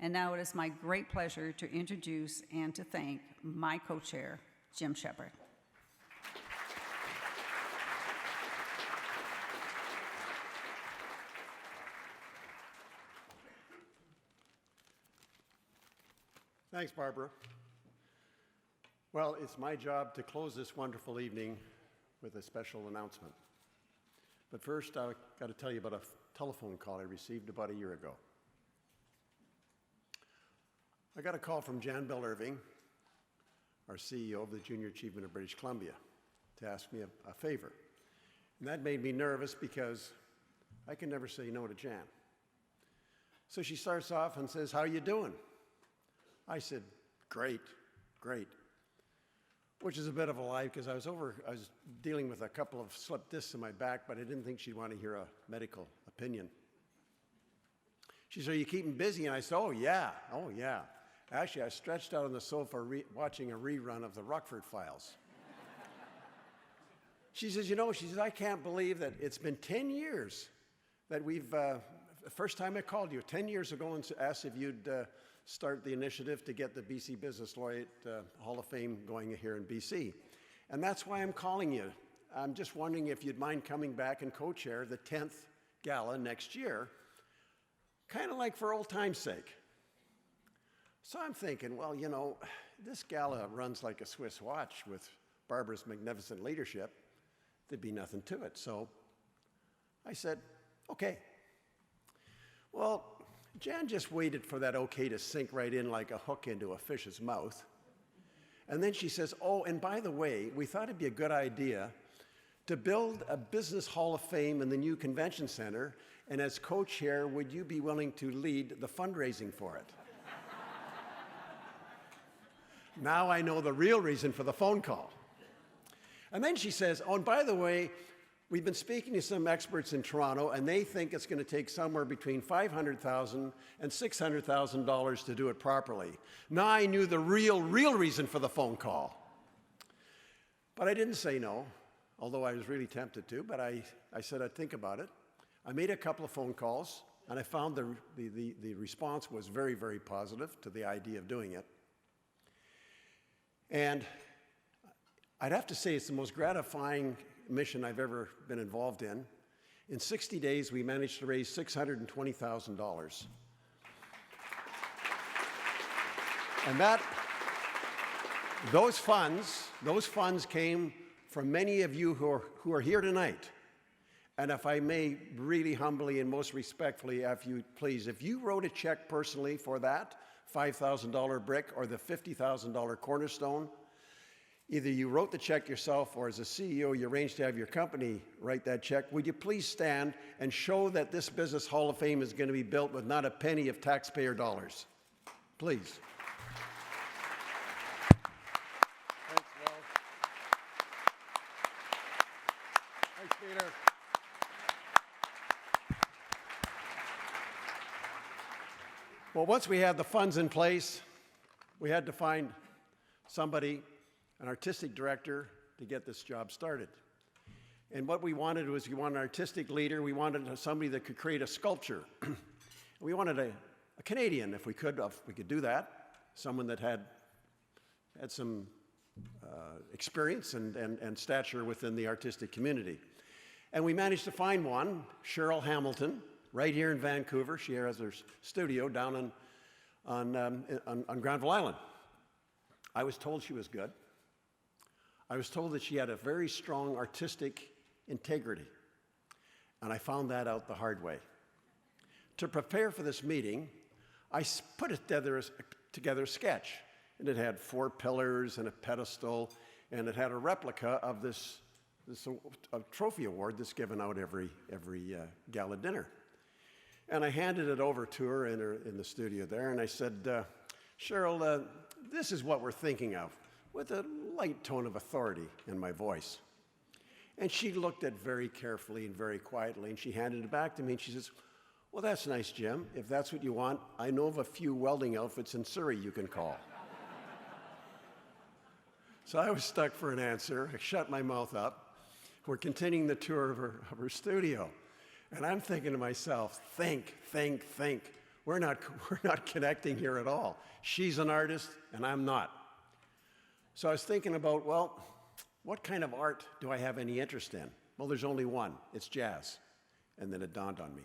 And now it is my great pleasure to introduce and to thank my co-chair, Jim Shepard. Thanks, Barbara. Well, it's my job to close this wonderful evening with a special announcement. But first, I've got to tell you about a telephone call I received about a year ago. I got a call from Jan Bell Irving, our CEO of the Junior Achievement of British Columbia, to ask me a favor. And that made me nervous because I can never say no to Jan. So she starts off and says, "How you doing?" I said, "Great, great," which is a bit of a lie because I was dealing with a couple of slipped discs in my back, but I didn't think she'd want to hear a medical opinion. She said, "Are you keeping busy?" And I said, oh yeah. Actually, I was stretched out on the sofa watching a rerun of the Rockford Files. She says, I can't believe that it's been 10 years that we've, the first time I called you, 10 years ago, and asked if you'd start the initiative to get the BC Business Laureate Hall of Fame going here in BC. And that's why I'm calling you. I'm just wondering if you'd mind coming back and co-chair the 10th Gala next year, kind of like for old time's sake. So I'm thinking, well, this gala runs like a Swiss watch with Barbara's magnificent leadership. There'd be nothing to it. So I said, okay. Well, Jan just waited for that okay to sink right in like a hook into a fish's mouth. And then she says, oh, and by the way, we thought it'd be a good idea to build a business hall of fame in the new convention center, and as co-chair, would you be willing to lead the fundraising for it? Now I know the real reason for the phone call. And then she says, oh, and by the way, we've been speaking to some experts in Toronto, and they think it's going to take somewhere between $500,000 and $600,000 to do it properly. Now I knew the real reason for the phone call. But I didn't say no, although I was really tempted to, but I said I'd think about it. I made a couple of phone calls, and I found the response was very, very positive to the idea of doing it. And I'd have to say it's the most gratifying mission I've ever been involved in. In 60 days, we managed to raise $620,000. And those funds came from many of you who are here tonight. And if I may really humbly and most respectfully, if you wrote a check personally for that $5,000 brick or the $50,000 cornerstone, either you wrote the check yourself or as a CEO you arranged to have your company write that check, would you please stand and show that this Business Hall of Fame is going to be built with not a penny of taxpayer dollars? Please. Thanks, Will. Thanks, Peter. Well, once we had the funds in place, we had to find somebody, an artistic director, to get this job started. And what we wanted was an artistic leader. We wanted somebody that could create a sculpture. We wanted a Canadian, if we could do that, someone that had some experience and stature within the artistic community. And we managed to find one, Cheryl Hamilton, right here in Vancouver. She has her studio down on Granville Island. I was told she was good. I was told that she had a very strong artistic integrity, and I found that out the hard way. To prepare for this meeting, I put together a sketch, and it had 4 pillars and a pedestal, and it had a replica of this trophy award that's given out every gala dinner. And I handed it over to her in the studio there, and I said, Cheryl, this is what we're thinking of, with a light tone of authority in my voice. And she looked at it very carefully and very quietly, and she handed it back to me, and she says, well, that's nice, Jim. If that's what you want, I know of a few welding outfits in Surrey you can call. So I was stuck for an answer. I shut my mouth up. We're continuing the tour of her studio. And I'm thinking to myself, think. we're not connecting here at all. She's an artist, and I'm not. So I was thinking about, well, what kind of art do I have any interest in? Well, there's only one. It's jazz. And then it dawned on me.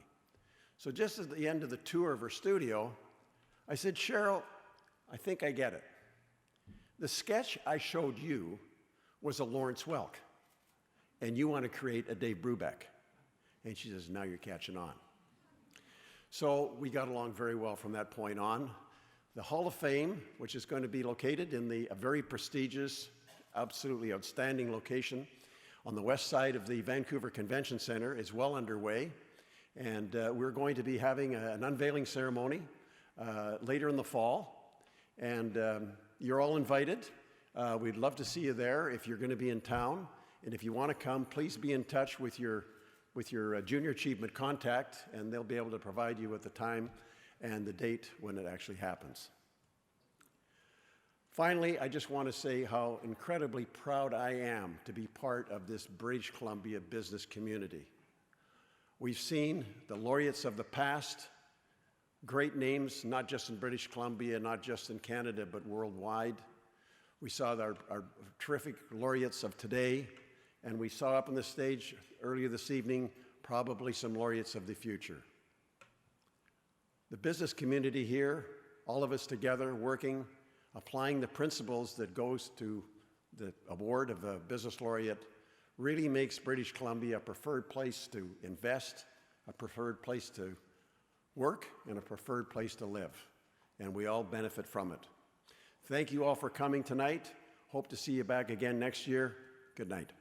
So just at the end of the tour of her studio, I said, Cheryl, I think I get it. The sketch I showed you was a Lawrence Welk, and you want to create a Dave Brubeck. And she says, now you're catching on. So we got along very well from that point on. The Hall of Fame, which is going to be located in a very prestigious, absolutely outstanding location on the west side of the Vancouver Convention Center, is well underway. And we're going to be having an unveiling ceremony later in the fall. And you're all invited. We'd love to see you there if you're going to be in town. And if you want to come, please be in touch with your Junior Achievement contact, and they'll be able to provide you with the time and the date when it actually happens. Finally, I just want to say how incredibly proud I am to be part of this British Columbia business community. We've seen the laureates of the past, great names, not just in British Columbia, not just in Canada, but worldwide. We saw our terrific laureates of today, and we saw up on the stage earlier this evening probably some laureates of the future. The business community here, all of us together working, applying the principles that goes to the award of a business laureate, really makes British Columbia a preferred place to invest, a preferred place to work, and a preferred place to live. And we all benefit from it. Thank you all for coming tonight. Hope to see you back again next year. Good night.